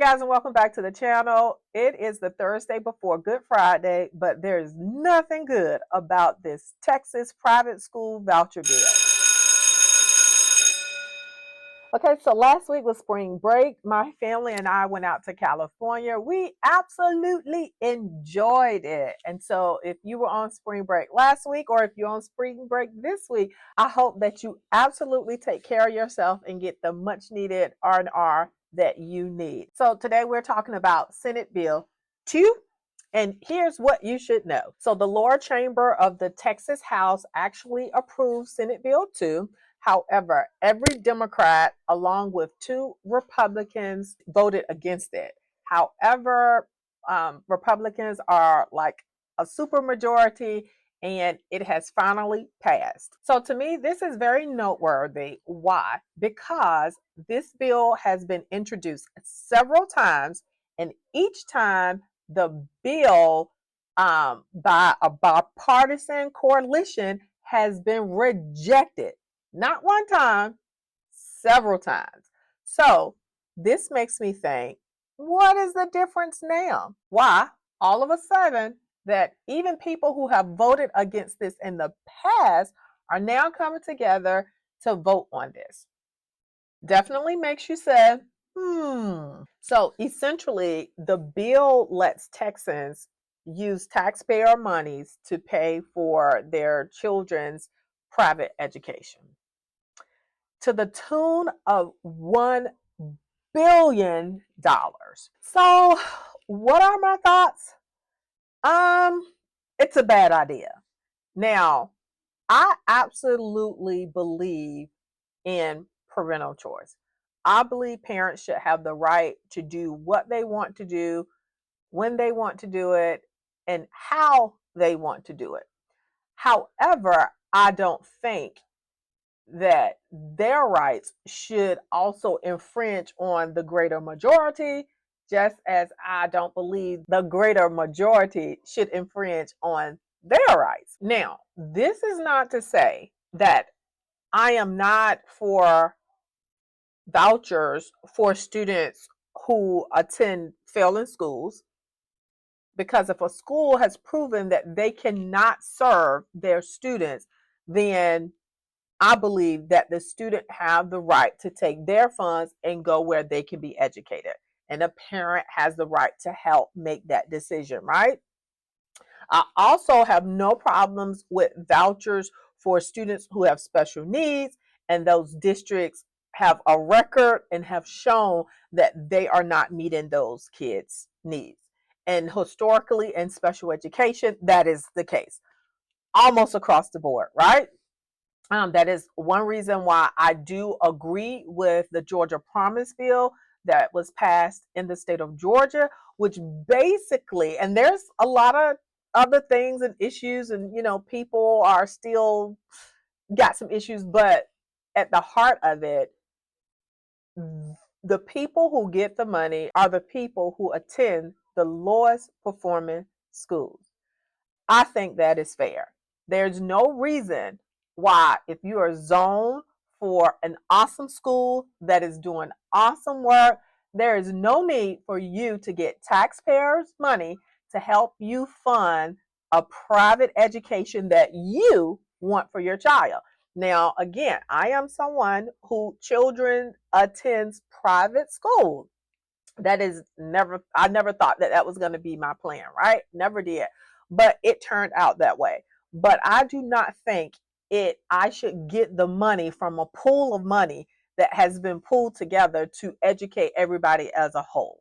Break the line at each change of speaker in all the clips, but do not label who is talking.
Hi guys, and welcome back to the channel. It is the Thursday before Good Friday, but there's nothing good about this Texas private school voucher bill. Okay, so last week was spring break. My family and I went out to California. We absolutely enjoyed it. And so if you were on spring break last week or if you're on spring break this week, I hope that you absolutely take care of yourself and get the much needed R&R that you need. So today we're talking about Senate Bill 2. And here's what you should know. So the lower chamber of the Texas House actually approved Senate Bill 2. However, every Democrat, along with 2 Republicans, voted against it. However, Republicans are like a supermajority, and it has finally passed. So to me, this is very noteworthy. Why? Because this bill has been introduced several times, and each time the bill by a bipartisan coalition has been rejected. Not one time, several times. So this makes me think, what is the difference now? Why all of a sudden that even people who have voted against this in the past are now coming together to vote on this? Definitely makes you say, So essentially, the bill lets Texans use taxpayer monies to pay for their children's private education to the tune of $1 billion. So, what are my thoughts? It's a bad idea. Now, I absolutely believe in parental choice. I believe parents should have the right to do what they want to do, when they want to do it, and how they want to do it. However, I don't think that their rights should also infringe on the greater majority, just as I don't believe the greater majority should infringe on their rights. Now, this is not to say that I am not for vouchers for students who attend failing schools, because if a school has proven that they cannot serve their students, then I believe that the student have the right to take their funds and go where they can be educated. And a parent has the right to help make that decision, right? I also have no problems with vouchers for students who have special needs, and those districts have a record and have shown that they are not meeting those kids' needs. And historically, in special education, that is the case almost across the board, right? That is one reason why I do agree with the Georgia Promise Bill that was passed in the state of Georgia, which basically, and there's a lot of other things and issues, and people are still got some issues, but at the heart of it, the people who get the money are the people who attend the lowest performing schools. I think that is fair. There's no reason why, if you are zoned for an awesome school that is doing awesome work, there is no need for you to get taxpayers' money to help you fund a private education that you want for your child. Now, again, I am someone who children attends private school. That is I never thought that was going to be my plan, right? Never did. But it turned out that way. But I do not think I should get the money from a pool of money that has been pulled together to educate everybody as a whole.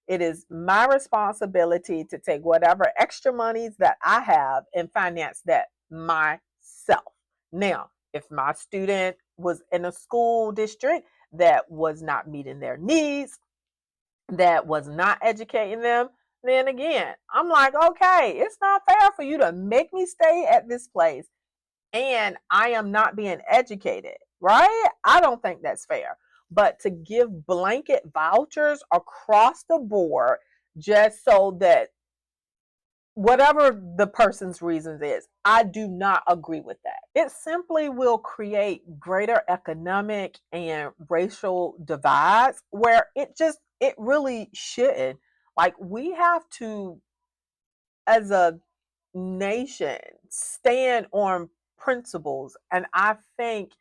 It is my responsibility to take whatever extra monies that I have and finance that myself. Now, if my student was in a school district that was not meeting their needs, that was not educating them, then again, I'm like, okay, it's not fair for you to make me stay at this place and I am not being educated, right? I don't think that's fair. But to give blanket vouchers across the board just so that whatever the person's reasons is, I do not agree with that. It simply will create greater economic and racial divides where it just it really shouldn't. Like, we have to, as a nation, stand on principles. And I think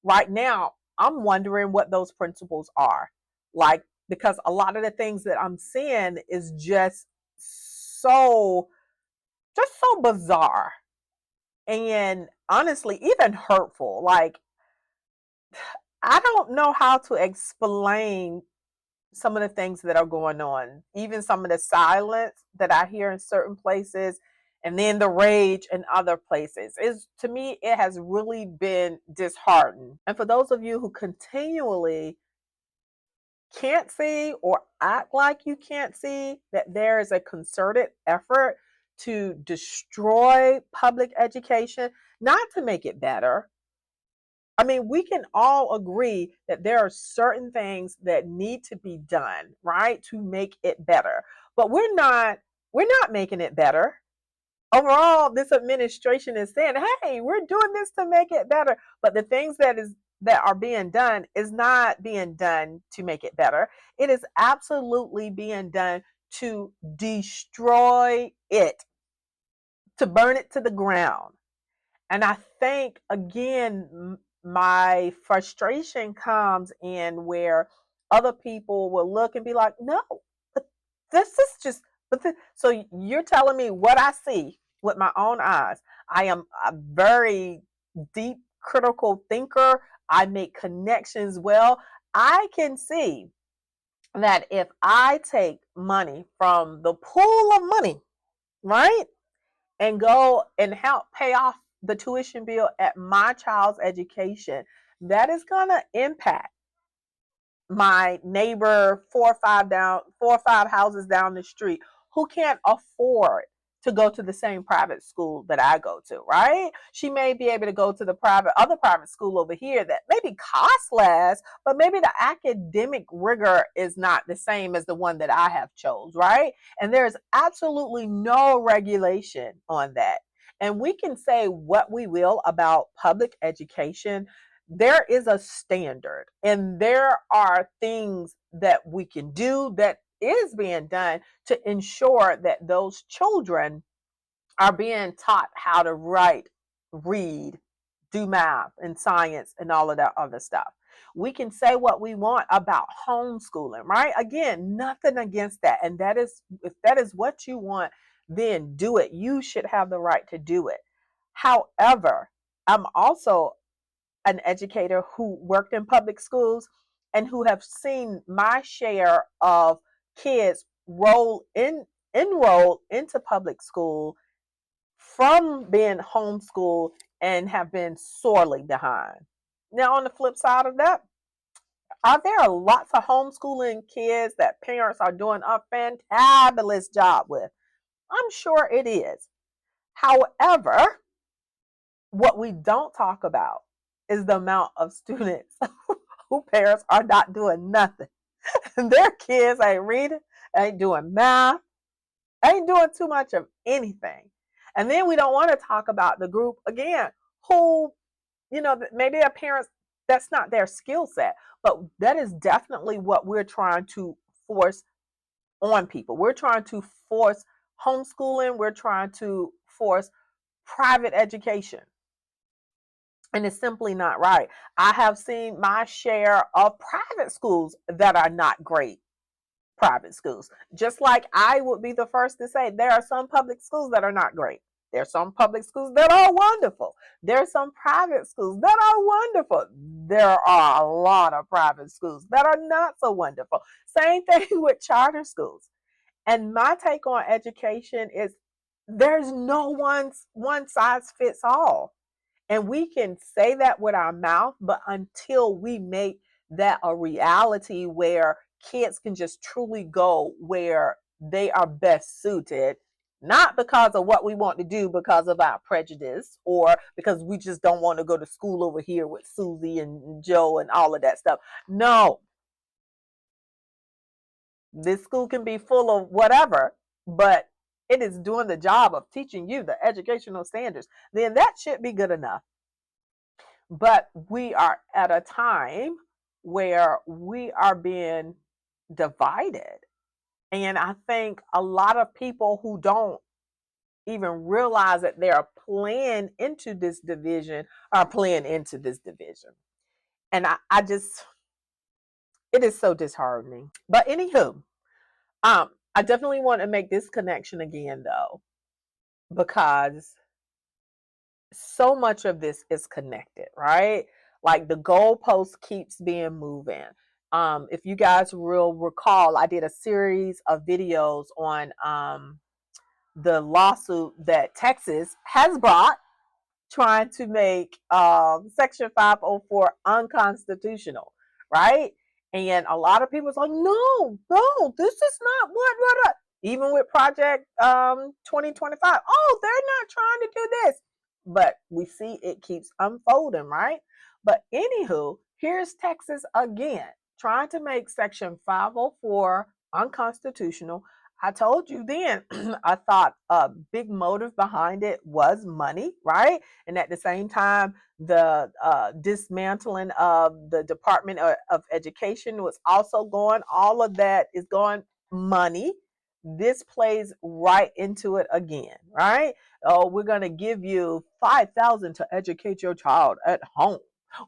right now, I'm wondering what those principles are. Like, because a lot of the things that I'm seeing is so, just so bizarre. And honestly, even hurtful. Like, I don't know how to explain some of the things that are going on, even some of the silence that I hear in certain places, and then the rage in other places. Is, to me, it has really been disheartening. And for those of you who continually can't see or act like you can't see that there is a concerted effort to destroy public education, not to make it better. I mean, we can all agree that there are certain things that need to be done, right, to make it better. But we're not making it better. Overall, this administration is saying, "Hey, we're doing this to make it better." But the things that are being done is not being done to make it better. It is absolutely being done to destroy it, to burn it to the ground. And I think, again, my frustration comes in where other people will look and be like, no, but this is just, so you're telling me what I see with my own eyes. I am a very deep critical thinker. I make connections well. I can see that if I take money from the pool of money, right, and go and help pay off the tuition bill at my child's education, that is going to impact my neighbor four or five houses down the street who can't afford to go to the same private school that I go to, right? She may be able to go to the other private school over here that maybe costs less, but maybe the academic rigor is not the same as the one that I have chose, right? And there's absolutely no regulation on that. And we can say what we will about public education, there is a standard, and there are things that we can do that is being done to ensure that those children are being taught how to write, read, do math and science and all of that other stuff. We can say what we want about homeschooling, right? Again, nothing against that. And that is, if that is what you want, then do it. You should have the right to do it. However, I'm also an educator who worked in public schools and who have seen my share of kids enroll into public school from being homeschooled and have been sorely behind. Now, on the flip side of that, are there lots of homeschooling kids that parents are doing a fantabulous job with? I'm sure it is. However, what we don't talk about is the amount of students who parents are not doing nothing. Their kids ain't reading, ain't doing math, ain't doing too much of anything. And then we don't want to talk about the group again who, maybe their parents, that's not their skill set, but that is definitely what we're trying to force on people. We're trying to force homeschooling, we're trying to force private education. And it's simply not right. I have seen my share of private schools that are not great private schools. Just like I would be the first to say, there are some public schools that are not great. There are some public schools that are wonderful. There are some private schools that are wonderful. There are a lot of private schools that are not so wonderful. Same thing with charter schools. And my take on education is there's no one size fits all. And we can say that with our mouth, but until we make that a reality where kids can just truly go where they are best suited, not because of what we want to do, because of our prejudice, or because we just don't want to go to school over here with Susie and Joe and all of that stuff. No, this school can be full of whatever, but it is doing the job of teaching you the educational standards. Then that should be good enough. But we are at a time where we are being divided. And I think a lot of people who don't even realize that they are playing into this division are playing into this division. And I just, it is so disheartening. But anywho, I definitely want to make this connection again though, because so much of this is connected, right? Like the goalpost keeps being moving. If you guys will recall, I did a series of videos on the lawsuit that Texas has brought trying to make Section 504 unconstitutional, right? And a lot of people's like, no, no, this is not what. Even with Project 2025, oh, they're not trying to do this. But we see it keeps unfolding, right? But anywho, here's Texas again, trying to make Section 504 unconstitutional. I told you then, I thought a big motive behind it was money, right? And at the same time, the dismantling of the Department of Education was also going. All of that is going money. This plays right into it again, right? Oh, we're going to give you 5,000 to educate your child at home,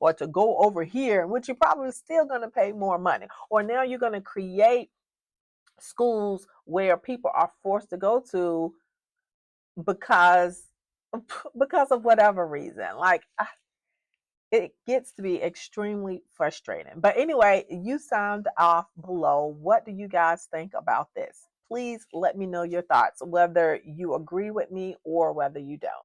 or to go over here, which you're probably still going to pay more money. Or now you're going to create schools where people are forced to go to because because of whatever reason. Like it gets to be extremely frustrating. But anyway, you sound off below. What do you guys think about this? Please let me know your thoughts, whether you agree with me or whether you don't.